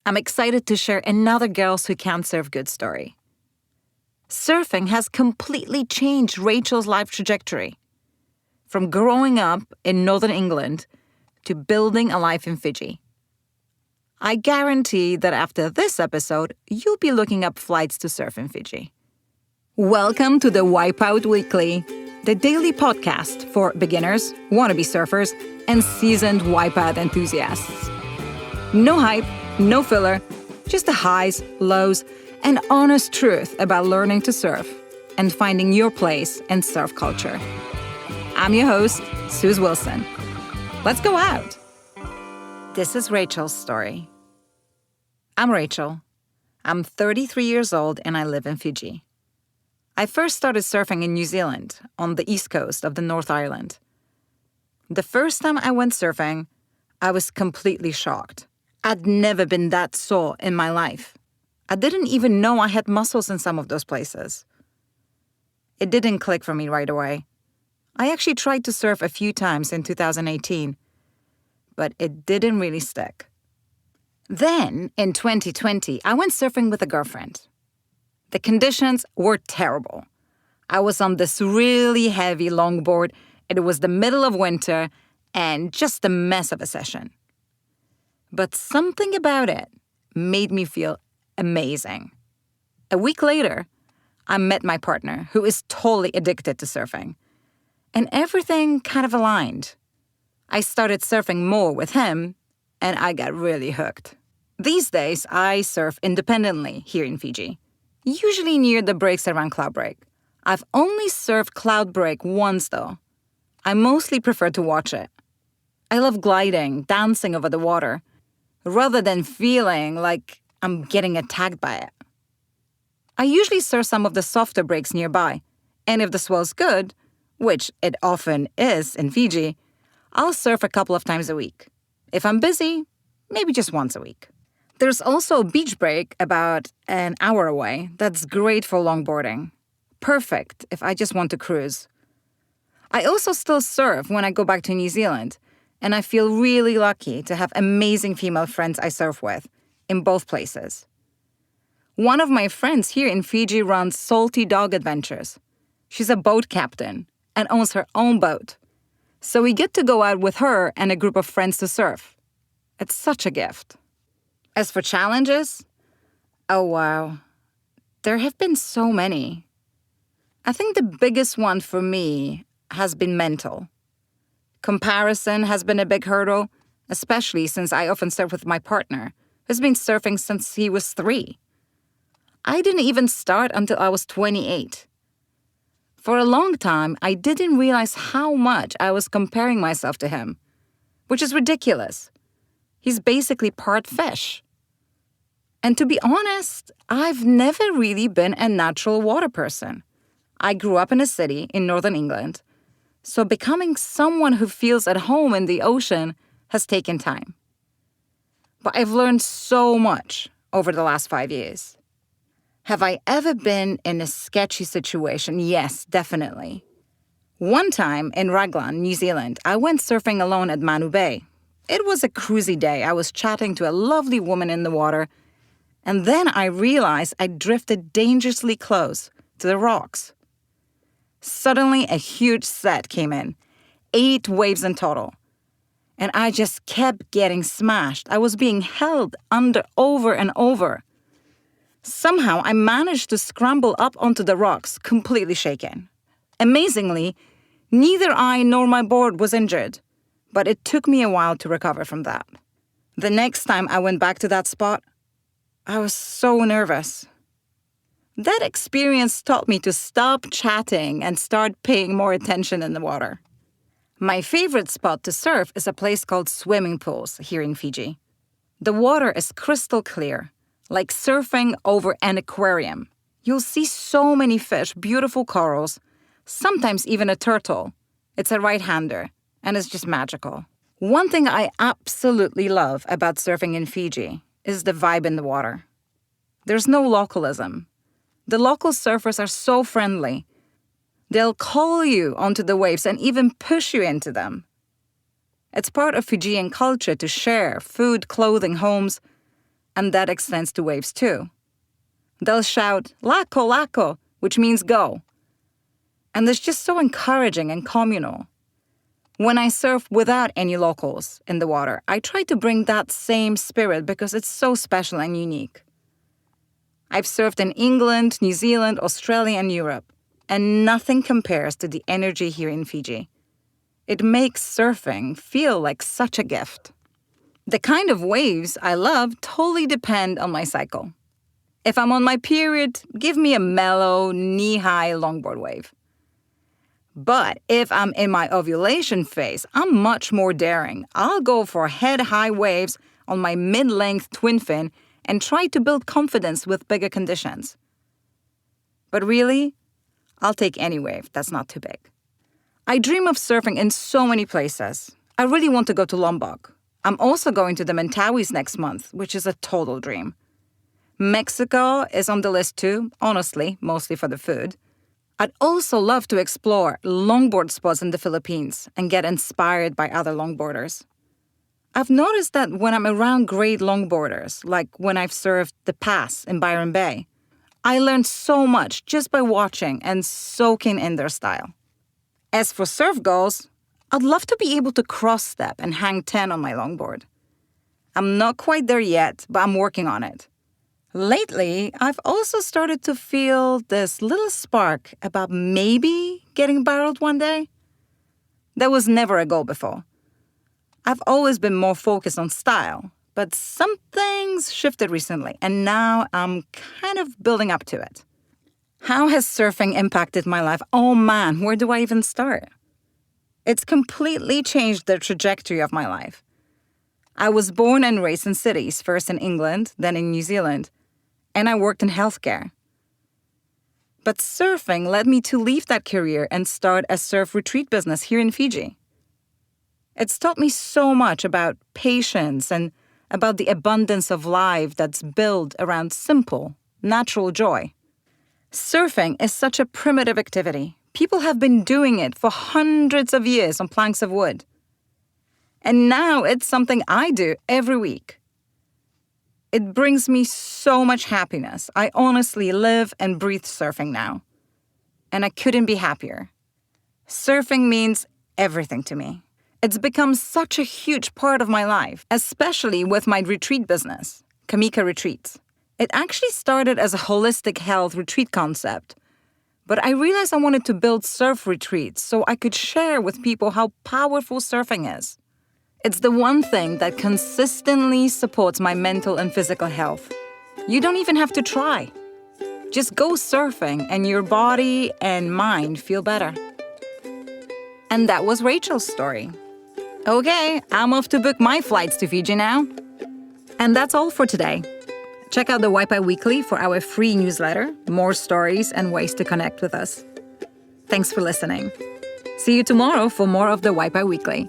I'm excited to share another Girls Who Can't Surf Good story. Surfing has completely changed Rachel's life trajectory. From growing up in northern England to building a life in Fiji. I guarantee that after this episode, you'll be looking up flights to surf in Fiji. Welcome to the Wipeout Weekly, the daily podcast for beginners, wannabe surfers, and seasoned wipeout enthusiasts. No hype, no filler, just the highs, lows, and honest truth about learning to surf and finding your place in surf culture. I'm your host, Suze Wilson. Let's go out. This is Rachel's story. I'm Rachel. I'm 33 years old and I live in Fiji. I first started surfing in New Zealand on the east coast of the North Island. The first time I went surfing, I was completely shocked. I'd never been that sore in my life. I didn't even know I had muscles in some of those places. It didn't click for me right away. I actually tried to surf a few times in 2018, but it didn't really stick. Then, in 2020, I went surfing with a girlfriend. The conditions were terrible. I was on this really heavy longboard, and it was the middle of winter, and just a mess of a session. But something about it made me feel amazing. A week later, I met my partner, who is totally addicted to surfing. And everything kind of aligned. I started surfing more with him, and I got really hooked. These days, I surf independently here in Fiji, usually near the breaks around Cloudbreak. I've only surfed Cloudbreak once, though. I mostly prefer to watch it. I love gliding, dancing over the water, rather than feeling like I'm getting attacked by it. I usually surf some of the softer breaks nearby, and if the swell's good, which it often is in Fiji, I'll surf a couple of times a week. If I'm busy, maybe just once a week. There's also a beach break about an hour away that's great for longboarding. Perfect if I just want to cruise. I also still surf when I go back to New Zealand, and I feel really lucky to have amazing female friends I surf with in both places. One of my friends here in Fiji runs Salty Dog Adventures. She's a boat captain and owns her own boat. So we get to go out with her and a group of friends to surf. It's such a gift. As for challenges, oh wow, there have been so many. I think the biggest one for me has been mental. Comparison has been a big hurdle, especially since I often surf with my partner, who's been surfing since he was 3. I didn't even start until I was 28. For a long time, I didn't realize how much I was comparing myself to him, which is ridiculous. He's basically part fish. And to be honest, I've never really been a natural water person. I grew up in a city in northern England, so becoming someone who feels at home in the ocean has taken time. But I've learned so much over the last 5 years. Have I ever been in a sketchy situation? Yes, definitely. One time in Raglan, New Zealand, I went surfing alone at Manu Bay. It was a cruisy day. I was chatting to a lovely woman in the water, and then I realized I drifted dangerously close to the rocks. Suddenly, a huge set came in, 8 waves in total, and I just kept getting smashed. I was being held under over and over. Somehow, I managed to scramble up onto the rocks, completely shaken. Amazingly, neither I nor my board was injured, but it took me a while to recover from that. The next time I went back to that spot, I was so nervous. That experience taught me to stop chatting and start paying more attention in the water. My favorite spot to surf is a place called Swimming Pools here in Fiji. The water is crystal clear, like surfing over an aquarium. You'll see so many fish, beautiful corals, sometimes even a turtle. It's a right-hander, and it's just magical. One thing I absolutely love about surfing in Fiji is the vibe in the water. There's no localism. The local surfers are so friendly. They'll call you onto the waves and even push you into them. It's part of Fijian culture to share food, clothing, homes, And that extends to waves too. They'll shout, "Lako, lako," which means go. And it's just so encouraging and communal. When I surf without any locals in the water, I try to bring that same spirit because it's so special and unique. I've surfed in England, New Zealand, Australia, and Europe, and nothing compares to the energy here in Fiji. It makes surfing feel like such a gift. The kind of waves I love totally depend on my cycle. If I'm on my period, give me a mellow, knee-high longboard wave. But if I'm in my ovulation phase, I'm much more daring. I'll go for head-high waves on my mid-length twin fin and try to build confidence with bigger conditions. But really, I'll take any wave that's not too big. I dream of surfing in so many places. I really want to go to Lombok. I'm also going to the Mentawais next month, which is a total dream. Mexico is on the list too, honestly, mostly for the food. I'd also love to explore longboard spots in the Philippines and get inspired by other longboarders. I've noticed that when I'm around great longboarders, like when I've surfed the Pass in Byron Bay, I learned so much just by watching and soaking in their style. As for surf goals, I'd love to be able to cross-step and hang 10 on my longboard. I'm not quite there yet, but I'm working on it. Lately, I've also started to feel this little spark about maybe getting barreled one day. That was never a goal before. I've always been more focused on style, but some things shifted recently, and now I'm kind of building up to it. How has surfing impacted my life? Oh man, where do I even start? It's completely changed the trajectory of my life. I was born and raised in cities, first in England, then in New Zealand, and I worked in healthcare. But surfing led me to leave that career and start a surf retreat business here in Fiji. It's taught me so much about patience and about the abundance of life that's built around simple, natural joy. Surfing is such a primitive activity. People have been doing it for hundreds of years on planks of wood. And now it's something I do every week. It brings me so much happiness. I honestly live and breathe surfing now. And I couldn't be happier. Surfing means everything to me. It's become such a huge part of my life, especially with my retreat business, Kamika Retreats. It actually started as a holistic health retreat concept, but I realized I wanted to build surf retreats so I could share with people how powerful surfing is. It's the one thing that consistently supports my mental and physical health. You don't even have to try. Just go surfing and your body and mind feel better. And that was Rachel's story. Okay, I'm off to book my flights to Fiji now. And that's all for today. Check out the Waipai Weekly for our free newsletter, more stories and ways to connect with us. Thanks for listening. See you tomorrow for more of the Waipai Weekly.